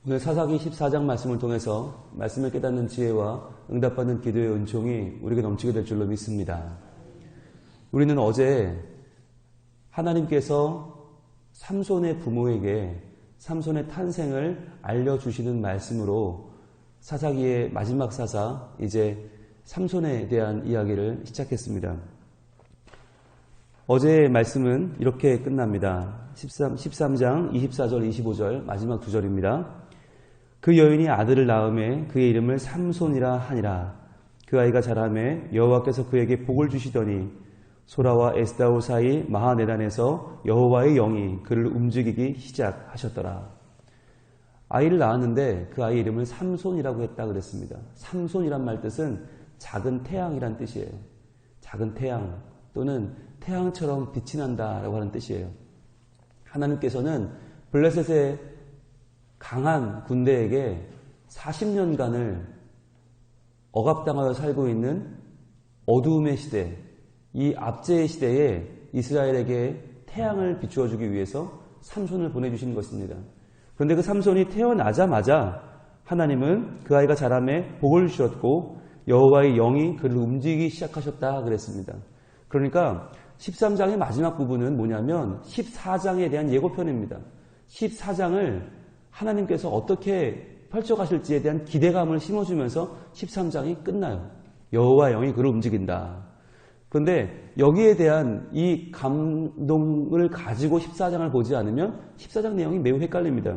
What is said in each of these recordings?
오늘 사사기 14장 말씀을 통해서 말씀을 깨닫는 지혜와 응답받는 기도의 은총이 우리에게 넘치게 될 줄로 믿습니다. 우리는 어제 하나님께서 삼손의 부모에게 삼손의 탄생을 알려주시는 말씀으로 사사기의 마지막 사사 이제 삼손에 대한 이야기를 시작했습니다. 어제의 말씀은 이렇게 끝납니다. 13장 24절 25절 마지막 두 절입니다. 그 여인이 아들을 낳음에 그의 이름을 삼손이라 하니라. 그 아이가 자라매 여호와께서 그에게 복을 주시더니 소라와 에스다올 사이 마하네단에서 여호와의 영이 그를 움직이기 시작하셨더라. 아이를 낳았는데 그 아이 이름을 삼손이라고 했다 그랬습니다. 삼손이란 말 뜻은 작은 태양이란 뜻이에요. 작은 태양 또는 태양처럼 빛이 난다라고 하는 뜻이에요. 하나님께서는 블레셋의 강한 군대에게 40년간을 억압당하여 살고 있는 어두움의 시대, 이 압제의 시대에 이스라엘에게 태양을 비추어주기 위해서 삼손을 보내주신 것입니다. 그런데 그 삼손이 태어나자마자 하나님은 그 아이가 자라매 복을 주셨고 여호와의 영이 그를 움직이기 시작하셨다 그랬습니다. 그러니까 13장의 마지막 부분은 뭐냐면 14장에 대한 예고편입니다. 14장을 하나님께서 어떻게 펼쳐가실지에 대한 기대감을 심어주면서 13장이 끝나요. 여호와의 영이 그를 움직인다. 그런데 여기에 대한 이 감동을 가지고 14장을 보지 않으면 14장 내용이 매우 헷갈립니다.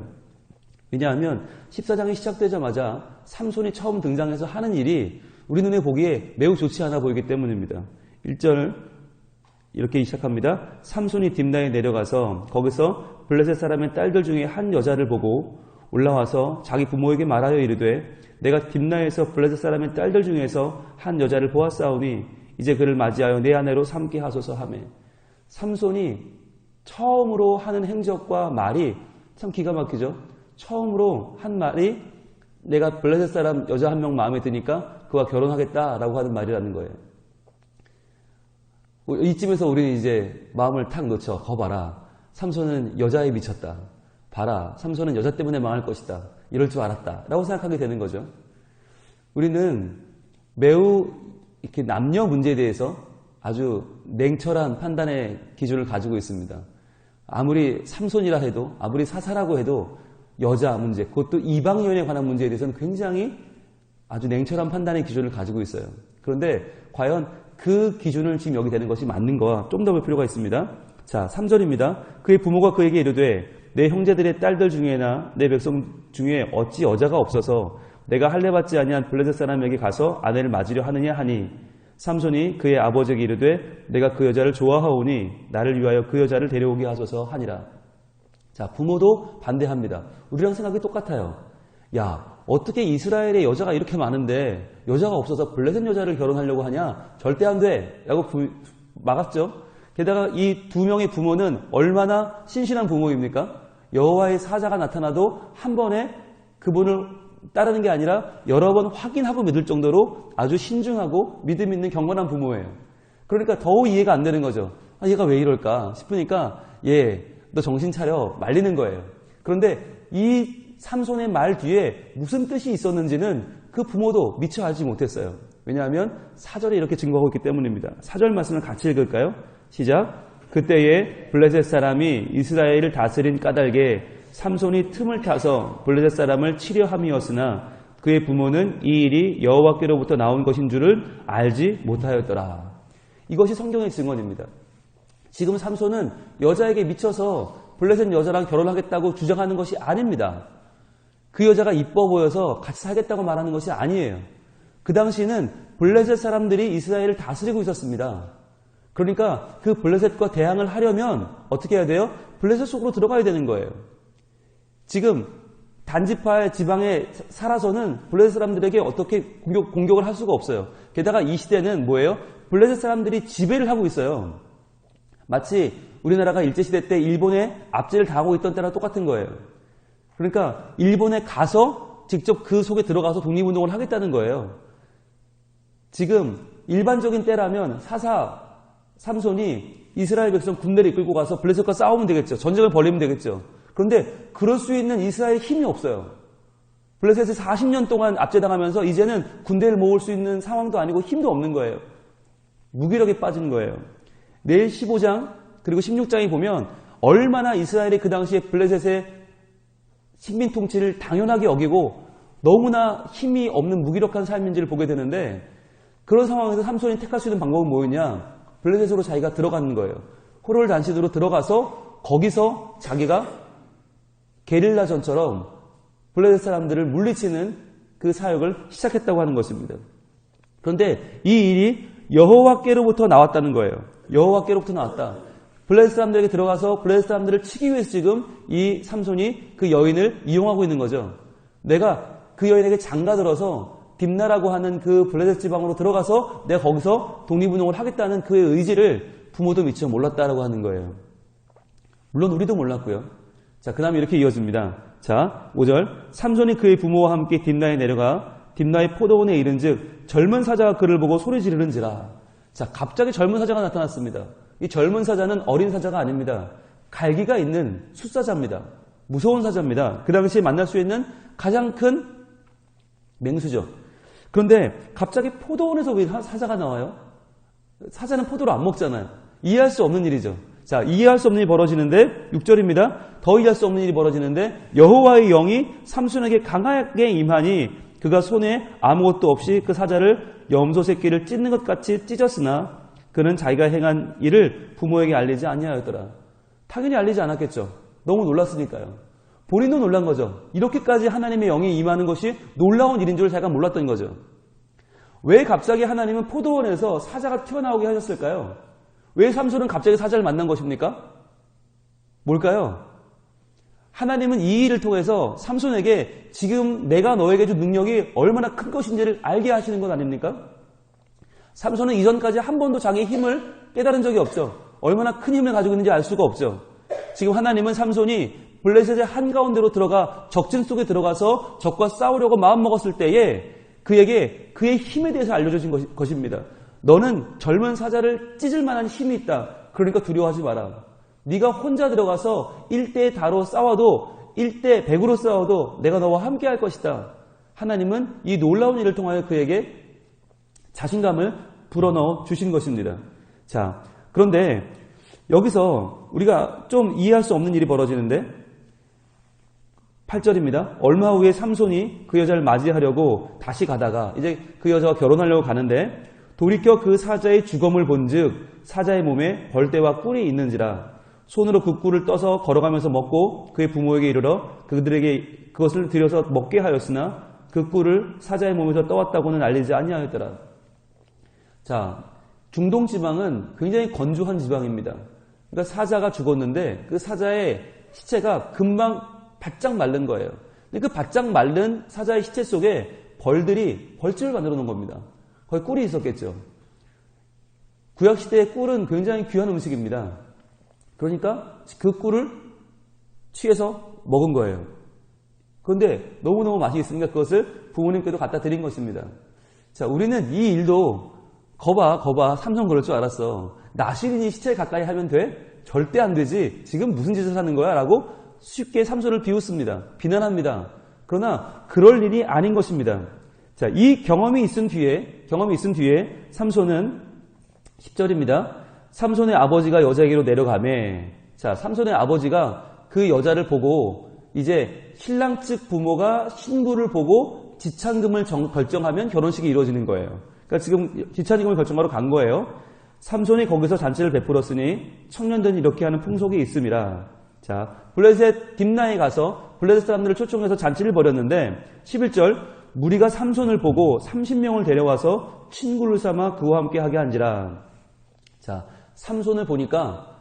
왜냐하면 14장이 시작되자마자 삼손이 처음 등장해서 하는 일이 우리 눈에 보기에 매우 좋지 않아 보이기 때문입니다. 1절 이렇게 시작합니다. 삼손이 딥나에 내려가서 거기서 블레셋 사람의 딸들 중에 한 여자를 보고 올라와서 자기 부모에게 말하여 이르되 내가 딥나에서 블레셋 사람의 딸들 중에서 한 여자를 보았사오니 이제 그를 맞이하여 내 아내로 삼게 하소서 하매 삼손이 처음으로 하는 행적과 말이 참 기가 막히죠. 처음으로 한 말이 내가 블레셋 사람 여자 한 명 마음에 드니까 그와 결혼하겠다라고 하는 말이라는 거예요. 이쯤에서 우리는 이제 마음을 탁 놓죠. 봐라. 삼손은 여자에 미쳤다. 봐라. 삼손은 여자 때문에 망할 것이다. 이럴 줄 알았다. 라고 생각하게 되는 거죠. 우리는 매우 이렇게 남녀 문제에 대해서 아주 냉철한 판단의 기준을 가지고 있습니다. 아무리 삼손이라 해도, 아무리 사사라고 해도 여자 문제, 그것도 이방인에 관한 문제에 대해서는 굉장히 아주 냉철한 판단의 기준을 가지고 있어요. 그런데 과연 그 기준을 지금 여기 되는 것이 맞는가 좀 더 볼 필요가 있습니다. 자, 3절입니다. 그의 부모가 그에게 이르되 내 형제들의 딸들 중에나 내 백성 중에 어찌 여자가 없어서 내가 할례받지 아니한 블레셋 사람에게 가서 아내를 맞으려 하느냐 하니 삼손이 그의 아버지에게 이르되 내가 그 여자를 좋아하오니 나를 위하여 그 여자를 데려오게 하소서 하니라. 자, 부모도 반대합니다. 우리랑 생각이 똑같아요. 야, 어떻게 이스라엘에 여자가 이렇게 많은데 여자가 없어서 블레셋 여자를 결혼하려고 하냐? 절대 안 돼! 라고 막았죠. 게다가 이 두 명의 부모는 얼마나 신실한 부모입니까? 여호와의 사자가 나타나도 한 번에 그분을 따르는 게 아니라 여러 번 확인하고 믿을 정도로 아주 신중하고 믿음 있는 경건한 부모예요. 그러니까 더욱 이해가 안 되는 거죠. 아, 얘가 왜 이럴까 싶으니까 너 정신 차려 말리는 거예요. 그런데 이 삼손의 말 뒤에 무슨 뜻이 있었는지는 그 부모도 미처 알지 못했어요. 왜냐하면 4절에 이렇게 증거하고 있기 때문입니다. 4절 말씀을 같이 읽을까요? 시작. 그때에 블레셋 사람이 이스라엘을 다스린 까닭에 삼손이 틈을 타서 블레셋 사람을 치려 함이었으나 그의 부모는 이 일이 여호와께로부터 나온 것인 줄을 알지 못하였더라. 이것이 성경의 증언입니다. 지금 삼손은 여자에게 미쳐서 블레셋 여자랑 결혼하겠다고 주장하는 것이 아닙니다. 그 여자가 이뻐 보여서 같이 살겠다고 말하는 것이 아니에요. 그 당시에는 블레셋 사람들이 이스라엘을 다스리고 있었습니다. 그러니까 그 블레셋과 대항을 하려면 어떻게 해야 돼요? 블레셋 속으로 들어가야 되는 거예요. 지금 단지파의 지방에 살아서는 블레셋 사람들에게 어떻게 공격을 할 수가 없어요. 게다가 이 시대는 뭐예요? 블레셋 사람들이 지배를 하고 있어요. 마치 우리나라가 일제시대 때 일본에 압제를 당하고 있던 때랑 똑같은 거예요. 그러니까 일본에 가서 직접 그 속에 들어가서 독립운동을 하겠다는 거예요. 지금 일반적인 때라면 삼손이 이스라엘 백성 군대를 이끌고 가서 블레셋과 싸우면 되겠죠. 전쟁을 벌이면 되겠죠. 그런데 그럴 수 있는 이스라엘의 힘이 없어요. 블레셋이 40년 동안 압제당하면서 이제는 군대를 모을 수 있는 상황도 아니고 힘도 없는 거예요. 무기력에 빠진 거예요. 내일 15장 그리고 16장에 보면 얼마나 이스라엘이 그 당시에 블레셋의 식민 통치를 당연하게 여기고 너무나 힘이 없는 무기력한 삶인지를 보게 되는데, 그런 상황에서 삼손이 택할 수 있는 방법은 뭐였냐? 블레셋으로 자기가 들어가는 거예요. 호롤 단시드로 들어가서 거기서 자기가 게릴라전처럼 블레셋 사람들을 물리치는 그 사역을 시작했다고 하는 것입니다. 그런데 이 일이 여호와께로부터 나왔다는 거예요. 여호와께로부터 나왔다. 블레셋 사람들에게 들어가서 블레셋 사람들을 치기 위해서 지금 이 삼손이 그 여인을 이용하고 있는 거죠. 내가 그 여인에게 장가들어서 딥나라고 하는 그 블레셋 지방으로 들어가서 내가 거기서 독립운동을 하겠다는 그의 의지를 부모도 미처 몰랐다라고 하는 거예요. 물론 우리도 몰랐고요. 자, 그 다음에 이렇게 이어집니다. 자, 5절. 삼손이 그의 부모와 함께 딥나에 내려가 딥나의 포도원에 이른즉 젊은 사자가 그를 보고 소리 지르는지라. 자, 갑자기 젊은 사자가 나타났습니다. 이 젊은 사자는 어린 사자가 아닙니다. 갈기가 있는 숫사자입니다. 무서운 사자입니다. 그 당시에 만날 수 있는 가장 큰 맹수죠. 그런데 갑자기 포도원에서 왜 사자가 나와요? 사자는 포도를 안 먹잖아요. 이해할 수 없는 일이죠. 자, 이해할 수 없는 일이 벌어지는데 6절입니다. 더 이해할 수 없는 일이 벌어지는데 여호와의 영이 삼손에게 강하게 임하니 그가 손에 아무것도 없이 그 사자를 염소 새끼를 찢는 것 같이 찢었으나 그는 자기가 행한 일을 부모에게 알리지 아니하였더라. 당연히 알리지 않았겠죠. 너무 놀랐으니까요. 본인도 놀란 거죠. 이렇게까지 하나님의 영이 임하는 것이 놀라운 일인 줄 자기가 몰랐던 거죠. 왜 갑자기 하나님은 포도원에서 사자가 튀어나오게 하셨을까요? 왜 삼손은 갑자기 사자를 만난 것입니까? 뭘까요? 하나님은 이 일을 통해서 삼손에게 지금 내가 너에게 준 능력이 얼마나 큰 것인지를 알게 하시는 것 아닙니까? 삼손은 이전까지 한 번도 자기의 힘을 깨달은 적이 없죠. 얼마나 큰 힘을 가지고 있는지 알 수가 없죠. 지금 하나님은 삼손이 블레셋의 한가운데로 들어가 적진 속에 들어가서 적과 싸우려고 마음먹었을 때에 그에게 그의 힘에 대해서 알려주신 것입니다. 너는 젊은 사자를 찢을 만한 힘이 있다. 그러니까 두려워하지 마라. 네가 혼자 들어가서 1대 다로 싸워도 1대 100으로 싸워도 내가 너와 함께 할 것이다. 하나님은 이 놀라운 일을 통하여 그에게 자신감을 불어넣어 주신 것입니다. 자, 그런데 여기서 우리가 좀 이해할 수 없는 일이 벌어지는데 8절입니다. 얼마 후에 삼손이 그 여자를 맞이하려고 다시 가다가 이제 그 여자와 결혼하려고 가는데 돌이켜 그 사자의 주검을 본즉 사자의 몸에 벌떼와 꿀이 있는지라 손으로 그 꿀을 떠서 걸어가면서 먹고 그의 부모에게 이르러 그들에게 그것을 들여서 먹게 하였으나 그 꿀을 사자의 몸에서 떠왔다고는 알리지 아니하였더라. 자, 중동 지방은 굉장히 건조한 지방입니다. 그러니까 사자가 죽었는데 그 사자의 시체가 금방 바짝 마른 거예요. 그 바짝 마른 사자의 시체 속에 벌들이 벌집을 만들어 놓은 겁니다. 거기 꿀이 있었겠죠. 구약시대의 꿀은 굉장히 귀한 음식입니다. 그러니까 그 꿀을 취해서 먹은 거예요. 그런데 너무너무 맛이 있으니까 그것을 부모님께도 갖다 드린 것입니다. 자, 우리는 이 일도 거봐 삼손 그럴 줄 알았어. 나실인이 시체 가까이 하면 돼? 절대 안 되지. 지금 무슨 짓을 하는 거야? 라고 쉽게 삼손을 비웃습니다. 비난합니다. 그러나 그럴 일이 아닌 것입니다. 자, 이 경험이 있은 뒤에 삼손은 10절입니다. 삼손의 아버지가 여자에게로 내려가매. 자, 삼손의 아버지가 그 여자를 보고 이제 신랑 측 부모가 신부를 보고 지찬금을 결정하면 결혼식이 이루어지는 거예요. 그러니까 지금 지찬금을 결정하러 간 거예요. 삼손이 거기서 잔치를 베풀었으니 청년들은 이렇게 하는 풍속이 있음이라. 자, 블레셋 딥나에 가서 블레셋 사람들을 초청해서 잔치를 벌였는데 11절 무리가 삼손을 보고 30명을 데려와서 친구를 삼아 그와 함께 하게 한지라. 자, 삼손을 보니까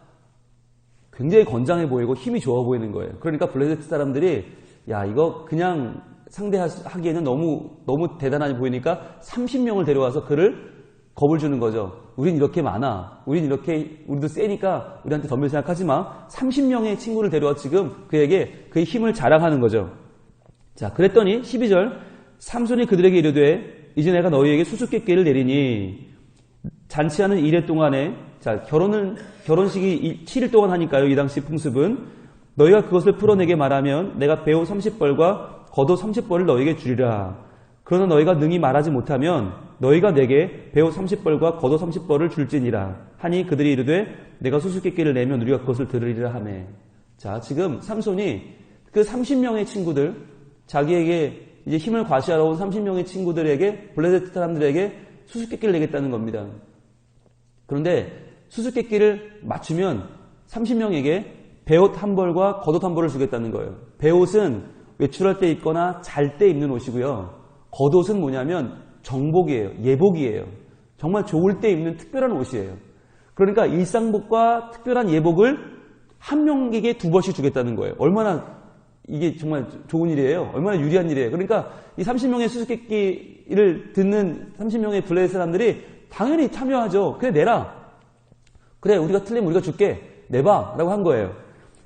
굉장히 건장해 보이고 힘이 좋아 보이는 거예요. 그러니까 블레셋 사람들이 야, 이거 그냥 상대하기에는 너무 대단하게 보이니까 30명을 데려와서 그를 겁을 주는 거죠. 우린 이렇게 많아. 우리도 세니까 우리한테 덤빌 생각하지 마. 30명의 친구를 데려와 지금 그에게 그의 힘을 자랑하는 거죠. 자, 그랬더니 12절 삼손이 그들에게 이르되 이제 내가 너희에게 수수께끼를 내리니 잔치하는 1회 동안에 자, 결혼식이 7일 동안 하니까요. 이 당시 풍습은 너희가 그것을 풀어내게 말하면 내가 배우 30벌과 겉옷 30벌을 너에게 주리라. 그러나 너희가 능히 말하지 못하면 너희가 내게 배옷 30벌과 겉옷 30벌을 줄지니라 하니 그들이 이르되 내가 수수께끼를 내면 우리가 그것을 들으리라 하매. 자, 지금 삼손이 그 30명의 친구들, 자기에게 이제 힘을 과시하러 온 30명의 친구들에게, 블레셋 사람들에게 수수께끼를 내겠다는 겁니다. 그런데 수수께끼를 맞추면 30명에게 배옷 한 벌과 겉옷 한 벌을 주겠다는 거예요. 배옷은 외출할 때 입거나 잘 때 입는 옷이고요. 겉옷은 뭐냐면 정복이에요. 예복이에요. 정말 좋을 때 입는 특별한 옷이에요. 그러니까 일상복과 특별한 예복을 한 명에게 두 벌씩 주겠다는 거예요. 얼마나 이게 정말 좋은 일이에요. 얼마나 유리한 일이에요. 그러니까 이 30명의 수수께끼를 듣는 30명의 블레셋 사람들이 당연히 참여하죠. 그래, 내라. 그래, 우리가 틀리면 우리가 줄게. 내봐. 라고 한 거예요.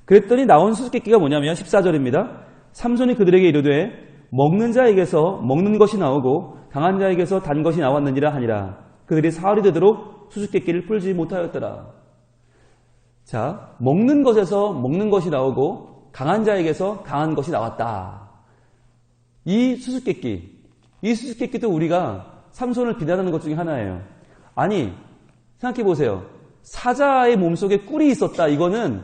그랬더니 나온 수수께끼가 뭐냐면 14절입니다. 삼손이 그들에게 이르되 먹는 자에게서 먹는 것이 나오고 강한 자에게서 단 것이 나왔느니라 하니라. 그들이 사흘이 되도록 수수께끼를 풀지 못하였더라. 자, 먹는 것에서 먹는 것이 나오고 강한 자에게서 강한 것이 나왔다. 이 수수께끼도 우리가 삼손을 비난하는 것 중에 하나예요. 아니, 생각해 보세요. 사자의 몸속에 꿀이 있었다. 이거는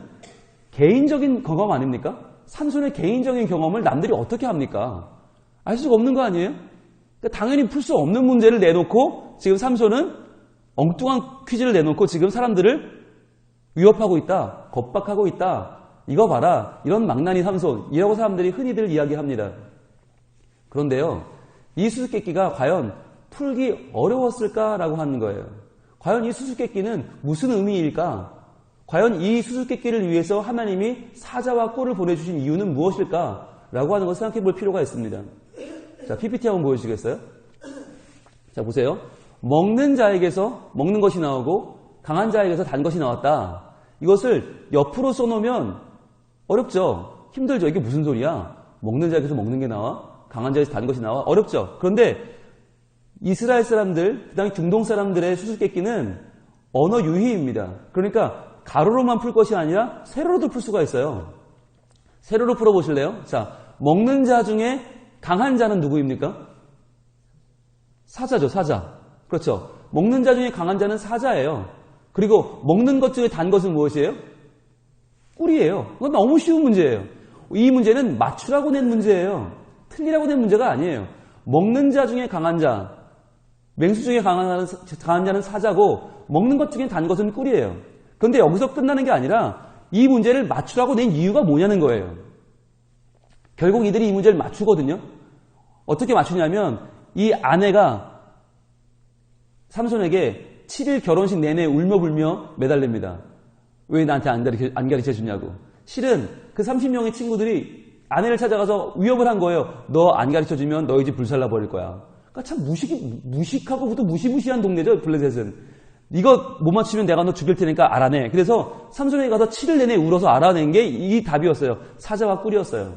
개인적인 경험 아닙니까? 삼손의 개인적인 경험을 남들이 어떻게 합니까? 알 수가 없는 거 아니에요? 그러니까 당연히 풀 수 없는 문제를 내놓고 지금 삼손은 엉뚱한 퀴즈를 내놓고 지금 사람들을 위협하고 있다. 겁박하고 있다. 이거 봐라. 이런 망나니 삼손이라고 사람들이 흔히들 이야기합니다. 그런데요. 이 수수께끼가 과연 풀기 어려웠을까라고 하는 거예요. 과연 이 수수께끼는 무슨 의미일까? 과연 이 수수께끼를 위해서 하나님이 사자와 꿀을 보내주신 이유는 무엇일까라고 하는 것을 생각해 볼 필요가 있습니다. 자, PPT 한번 보여주시겠어요? 자, 보세요. 먹는 자에게서 먹는 것이 나오고 강한 자에게서 단 것이 나왔다. 이것을 옆으로 써놓으면 어렵죠? 힘들죠? 이게 무슨 소리야? 먹는 자에게서 먹는 게 나와? 강한 자에서 단 것이 나와? 어렵죠? 그런데 이스라엘 사람들, 그 다음에 중동 사람들의 수수께끼는 언어 유희입니다. 그러니까 가로로만 풀 것이 아니라 세로로도 풀 수가 있어요. 세로로 풀어보실래요? 자, 먹는 자 중에 강한 자는 누구입니까? 사자죠, 사자. 그렇죠. 먹는 자 중에 강한 자는 사자예요. 그리고 먹는 것 중에 단 것은 무엇이에요? 꿀이에요. 그건 너무 쉬운 문제예요. 이 문제는 맞추라고 낸 문제예요. 틀리라고 낸 문제가 아니에요. 먹는 자 중에 강한 자, 맹수 중에 강한 자는 사자고 먹는 것 중에 단 것은 꿀이에요. 그런데 여기서 끝나는 게 아니라 이 문제를 맞추라고 낸 이유가 뭐냐는 거예요. 결국 이들이 이 문제를 맞추거든요. 어떻게 맞추냐면 이 아내가 삼손에게 7일 결혼식 내내 울며불며 매달립니다. 왜 나한테 안 가르쳐 주냐고. 실은 그 30명의 친구들이 아내를 찾아가서 위협을 한 거예요. 너 안 가르쳐 주면 너희 집 불살라 버릴 거야. 그러니까 참 무식하고 또 무시무시한 동네죠, 블레셋은. 이거 못 맞추면 내가 너 죽일 테니까 알아내. 그래서 삼손에게 가서 7일 내내 울어서 알아낸 게 이 답이었어요. 사자와 꿀이었어요.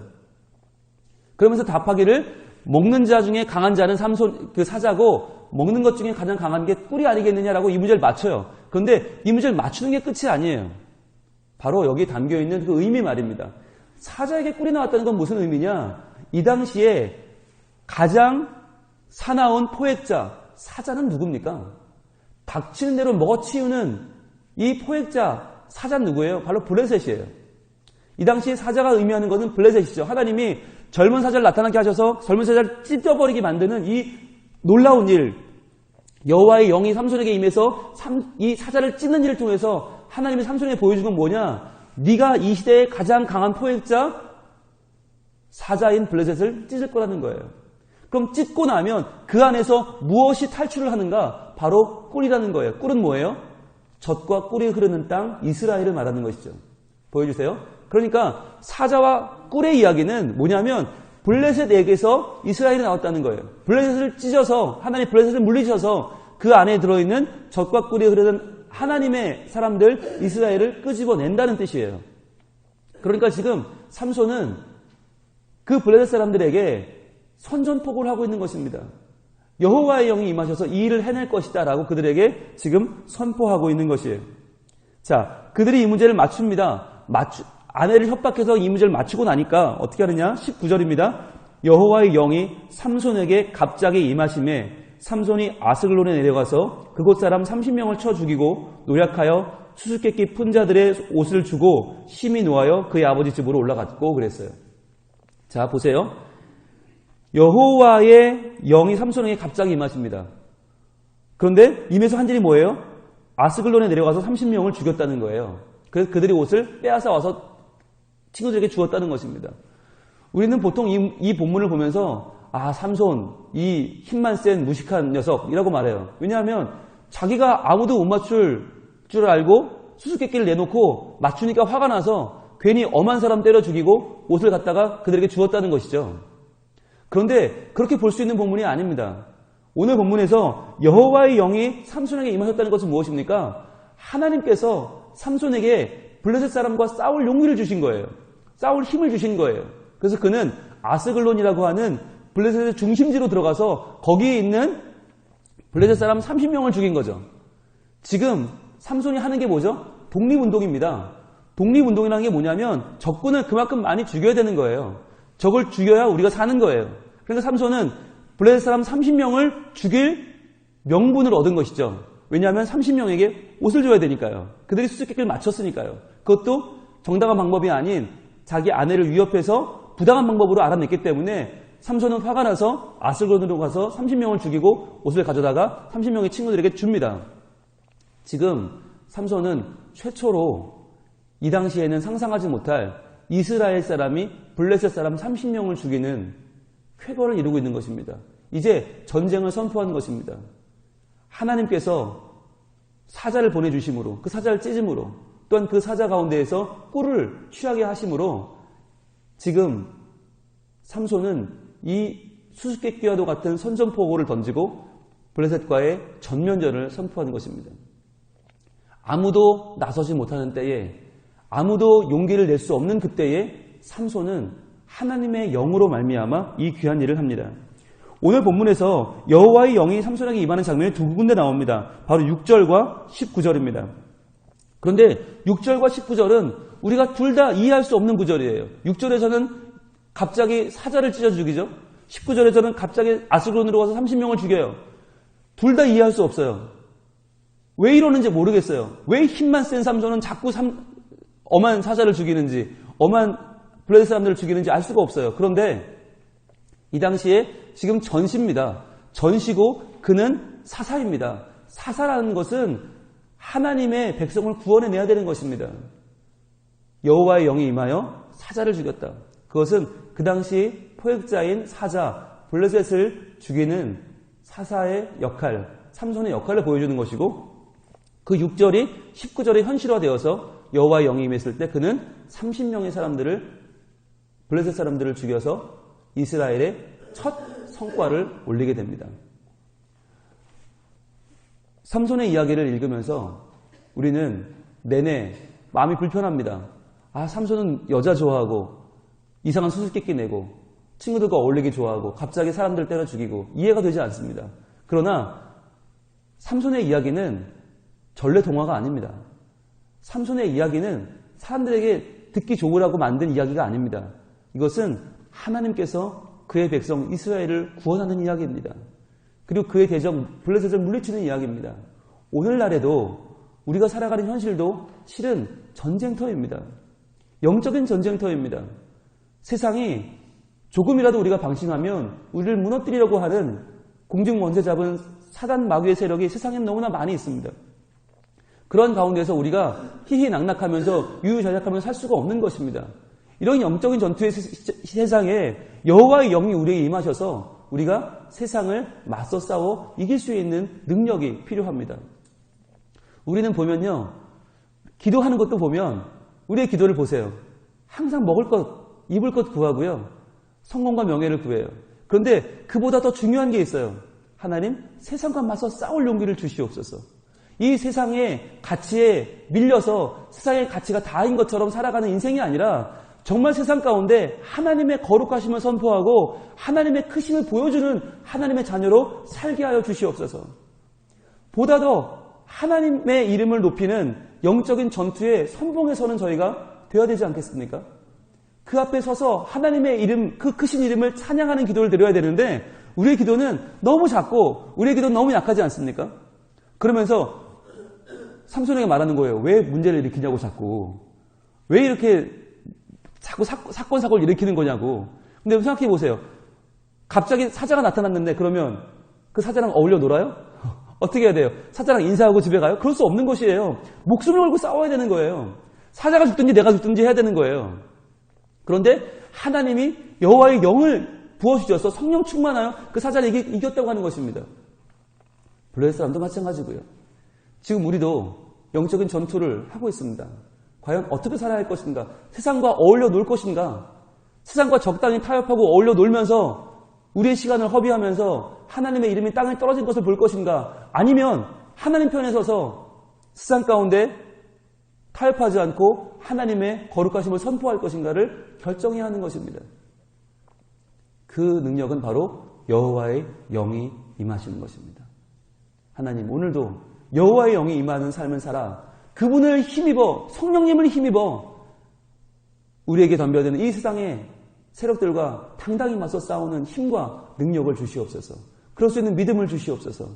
그러면서 답하기를 먹는 자 중에 강한 자는 삼손, 그 사자고 먹는 것 중에 가장 강한 게 꿀이 아니겠느냐라고 이 문제를 맞춰요. 그런데 이 문제를 맞추는 게 끝이 아니에요. 바로 여기 담겨있는 그 의미 말입니다. 사자에게 꿀이 나왔다는 건 무슨 의미냐? 이 당시에 가장 사나운 포획자, 사자는 누굽니까? 닥치는 대로 먹어치우는 이 포획자, 사자는 누구예요? 바로 블레셋이에요. 이 당시에 사자가 의미하는 것은 블레셋이죠. 하나님이 젊은 사자를 나타나게 하셔서 젊은 사자를 찢어버리게 만드는 이 놀라운 일, 여호와의 영이 삼손에게 임해서 이 사자를 찢는 일을 통해서 하나님이 삼손에게 보여준 건 뭐냐? 네가 이 시대의 가장 강한 포획자, 사자인 블레셋을 찢을 거라는 거예요. 그럼 찢고 나면 그 안에서 무엇이 탈출을 하는가? 바로 꿀이라는 거예요. 꿀은 뭐예요? 젖과 꿀이 흐르는 땅 이스라엘을 말하는 것이죠. 보여주세요. 그러니까 사자와 꿀의 이야기는 뭐냐면 블레셋에게서 이스라엘이 나왔다는 거예요. 블레셋을 찢어서 하나님 블레셋을 물리셔서 그 안에 들어있는 젖과 꿀이 흐르는 하나님의 사람들 이스라엘을 끄집어낸다는 뜻이에요. 그러니까 지금 삼손은 그 블레셋 사람들에게 선전포고를 하고 있는 것입니다. 여호와의 영이 임하셔서 이 일을 해낼 것이다 라고 그들에게 지금 선포하고 있는 것이에요. 자, 그들이 이 문제를 맞춥니다. 아내를 협박해서 이 문제를 맞추고 나니까 어떻게 하느냐? 19절입니다. 여호와의 영이 삼손에게 갑자기 임하심에 삼손이 아스글론에 내려가서 그곳 사람 30명을 쳐 죽이고 노략하여 수수께끼 푼 자들의 옷을 주고 심히 노하여 그의 아버지 집으로 올라갔고 그랬어요. 자, 보세요. 여호와의 영이 삼손에게 갑자기 임하십니다. 그런데 임해서 한 일이 뭐예요? 아스글론에 내려가서 30명을 죽였다는 거예요. 그래서 그들이 옷을 빼앗아 와서 친구들에게 주었다는 것입니다. 우리는 보통 이 본문을 보면서 삼손, 이 힘만 센 무식한 녀석이라고 말해요. 왜냐하면 자기가 아무도 못 맞출 줄 알고 수수께끼를 내놓고 맞추니까 화가 나서 괜히 엄한 사람 때려 죽이고 옷을 갖다가 그들에게 주었다는 것이죠. 그런데 그렇게 볼 수 있는 본문이 아닙니다. 오늘 본문에서 여호와의 영이 삼손에게 임하셨다는 것은 무엇입니까? 하나님께서 삼손에게 블레셋 사람과 싸울 용기를 주신 거예요. 싸울 힘을 주신 거예요. 그래서 그는 아스글론이라고 하는 블레셋의 중심지로 들어가서 거기에 있는 블레셋 사람 30명을 죽인 거죠. 지금 삼손이 하는 게 뭐죠? 독립운동입니다. 독립운동이라는 게 뭐냐면 적군을 그만큼 많이 죽여야 되는 거예요. 적을 죽여야 우리가 사는 거예요. 그러니까 삼손은 블레셋 사람 30명을 죽일 명분을 얻은 것이죠. 왜냐하면 30명에게 옷을 줘야 되니까요. 그들이 수수께끼를 맞췄으니까요. 그것도 정당한 방법이 아닌 자기 아내를 위협해서 부당한 방법으로 알아냈기 때문에 삼손은 화가 나서 아스글론으로 가서 30명을 죽이고 옷을 가져다가 30명의 친구들에게 줍니다. 지금 삼손은 최초로 이 당시에는 상상하지 못할 이스라엘 사람이 블레셋 사람 30명을 죽이는 쾌거를 이루고 있는 것입니다. 이제 전쟁을 선포하는 것입니다. 하나님께서 사자를 보내주심으로, 그 사자를 찢음으로, 또한 그 사자 가운데에서 꿀을 취하게 하심으로 지금 삼손은 이 수수께끼와도 같은 선전포고를 던지고 블레셋과의 전면전을 선포하는 것입니다. 아무도 나서지 못하는 때에, 아무도 용기를 낼 수 없는 그때에 삼손은 하나님의 영으로 말미암아 이 귀한 일을 합니다. 오늘 본문에서 여호와의 영이 삼손에게 임하는 장면이 두 군데 나옵니다. 바로 6절과 19절입니다. 그런데 6절과 19절은 우리가 둘 다 이해할 수 없는 구절이에요. 6절에서는 갑자기 사자를 찢어 죽이죠. 19절에서는 갑자기 아스글론으로 가서 30명을 죽여요. 둘 다 이해할 수 없어요. 왜 이러는지 모르겠어요. 왜 힘만 센 삼손은 자꾸 엄한 사자를 죽이는지, 엄한 블레셋 사람들을 죽이는지 알 수가 없어요. 그런데 이 당시에 지금 전시입니다. 전시고 그는 사사입니다. 사사라는 것은 하나님의 백성을 구원해내야 되는 것입니다. 여호와의 영이 임하여 사자를 죽였다. 그것은 그 당시 포획자인 사자, 블레셋을 죽이는 사사의 역할, 삼손의 역할을 보여주는 것이고 그 6절이 19절에 현실화되어서 여호와의 영이 임했을 때 그는 30명의 사람들을, 블레셋 사람들을 죽여서 이스라엘의 첫 성과를 올리게 됩니다. 삼손의 이야기를 읽으면서 우리는 내내 마음이 불편합니다. 삼손은 여자 좋아하고 이상한 수수께끼 내고 친구들과 어울리기 좋아하고 갑자기 사람들 때려 죽이고 이해가 되지 않습니다. 그러나 삼손의 이야기는 전래 동화가 아닙니다. 삼손의 이야기는 사람들에게 듣기 좋으라고 만든 이야기가 아닙니다. 이것은 하나님께서 그의 백성 이스라엘을 구원하는 이야기입니다. 그리고 그의 대적 블레셋을 물리치는 이야기입니다. 오늘날에도 우리가 살아가는 현실도 실은 전쟁터입니다. 영적인 전쟁터입니다. 세상이 조금이라도 우리가 방심하면 우리를 무너뜨리려고 하는 공중 원세 잡은 사단 마귀의 세력이 세상에 너무나 많이 있습니다. 그런 가운데서 우리가 희희낙낙하면서 유유자적하면서 살 수가 없는 것입니다. 이런 영적인 전투의 세상에 여호와의 영이 우리에게 임하셔서 우리가 세상을 맞서 싸워 이길 수 있는 능력이 필요합니다. 우리는 보면요, 기도하는 것도 보면 우리의 기도를 보세요. 항상 먹을 것, 입을 것 구하고요, 성공과 명예를 구해요. 그런데 그보다 더 중요한 게 있어요. 하나님, 세상과 맞서 싸울 용기를 주시옵소서. 이 세상의 가치에 밀려서 세상의 가치가 다인 것처럼 살아가는 인생이 아니라 정말 세상 가운데 하나님의 거룩하심을 선포하고 하나님의 크심을 보여주는 하나님의 자녀로 살게 하여 주시옵소서. 보다 더 하나님의 이름을 높이는 영적인 전투에 선봉에 서는 저희가 되어야 되지 않겠습니까? 그 앞에 서서 하나님의 이름, 그 크신 이름을 찬양하는 기도를 드려야 되는데 우리의 기도는 너무 작고 우리의 기도는 너무 약하지 않습니까? 그러면서 삼손에게 말하는 거예요. 왜 문제를 일으키냐고 자꾸. 왜 이렇게 자꾸 사건, 사고를 일으키는 거냐고. 근데 생각해 보세요. 갑자기 사자가 나타났는데 그러면 그 사자랑 어울려 놀아요? 어떻게 해야 돼요? 사자랑 인사하고 집에 가요? 그럴 수 없는 것이에요. 목숨을 걸고 싸워야 되는 거예요. 사자가 죽든지 내가 죽든지 해야 되는 거예요. 그런데 하나님이 여호와의 영을 부어주셔서 성령 충만하여 그 사자를 이겼다고 하는 것입니다. 블레셋 사람도 마찬가지고요. 지금 우리도 영적인 전투를 하고 있습니다. 과연 어떻게 살아야 할 것인가? 세상과 어울려 놀 것인가? 세상과 적당히 타협하고 어울려 놀면서 우리의 시간을 허비하면서 하나님의 이름이 땅에 떨어진 것을 볼 것인가? 아니면 하나님 편에 서서 세상 가운데 타협하지 않고 하나님의 거룩하심을 선포할 것인가를 결정해야 하는 것입니다. 그 능력은 바로 여호와의 영이 임하시는 것입니다. 하나님, 오늘도 여호와의 영이 임하는 삶을 살아 그분을 힘입어, 성령님을 힘입어 우리에게 덤벼드는 이 세상의 세력들과 당당히 맞서 싸우는 힘과 능력을 주시옵소서. 그럴 수 있는 믿음을 주시옵소서.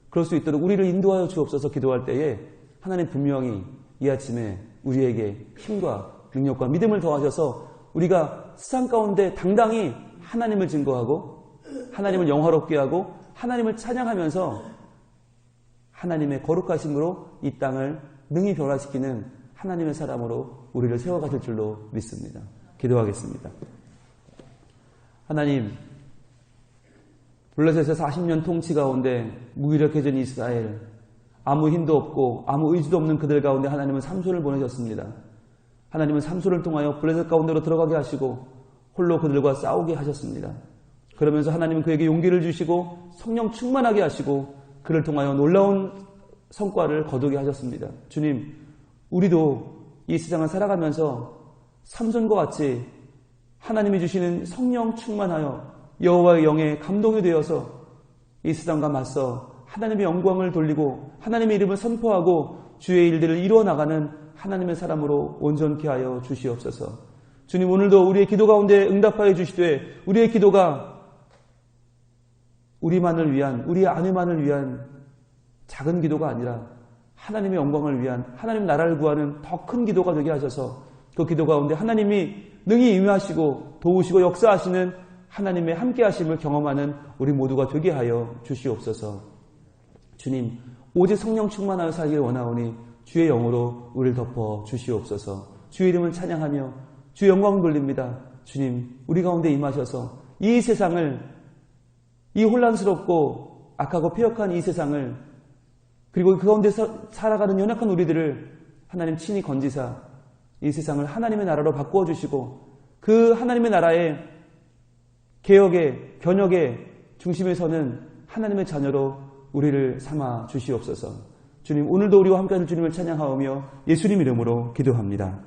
그럴 수 있도록 우리를 인도하여 주옵소서. 기도할 때에 하나님 분명히 이 아침에 우리에게 힘과 능력과 믿음을 더하셔서 우리가 세상 가운데 당당히 하나님을 증거하고 하나님을 영화롭게 하고 하나님을 찬양하면서 하나님의 거룩하심으로 이 땅을 능히 변화시키는 하나님의 사람으로 우리를 세워가실 줄로 믿습니다. 기도하겠습니다. 하나님, 블레셋의 40년 통치 가운데 무기력해진 이스라엘, 아무 힘도 없고 아무 의지도 없는 그들 가운데 하나님은 삼손을 보내셨습니다. 하나님은 삼손을 통하여 블레셋 가운데로 들어가게 하시고 홀로 그들과 싸우게 하셨습니다. 그러면서 하나님은 그에게 용기를 주시고 성령 충만하게 하시고 그를 통하여 놀라운 성과를 거두게 하셨습니다. 주님, 우리도 이 세상을 살아가면서 삼손과 같이 하나님이 주시는 성령 충만하여 여호와의 영에 감동이 되어서 이 세상과 맞서 하나님의 영광을 돌리고 하나님의 이름을 선포하고 주의 일들을 이루어 나가는 하나님의 사람으로 온전케 하여 주시옵소서. 주님, 오늘도 우리의 기도 가운데 응답하여 주시되 우리의 기도가 우리만을 위한, 우리의 아내만을 위한 작은 기도가 아니라 하나님의 영광을 위한, 하나님 나라를 구하는 더 큰 기도가 되게 하셔서 그 기도 가운데 하나님이 능히 임하시고 도우시고 역사하시는 하나님의 함께하심을 경험하는 우리 모두가 되게 하여 주시옵소서. 주님, 오직 성령 충만하여 살기를 원하오니 주의 영으로 우리를 덮어 주시옵소서. 주의 이름을 찬양하며 주의 영광을 돌립니다. 주님, 우리 가운데 임하셔서 이 세상을, 이 혼란스럽고 악하고 폐역한 이 세상을, 그리고 그 가운데서 살아가는 연약한 우리들을 하나님 친히 건지사 이 세상을 하나님의 나라로 바꾸어 주시고 그 하나님의 나라의 개혁의, 변혁의 중심에 서는 하나님의 자녀로 우리를 삼아 주시옵소서. 주님, 오늘도 우리와 함께하는 주님을 찬양하오며 예수님 이름으로 기도합니다.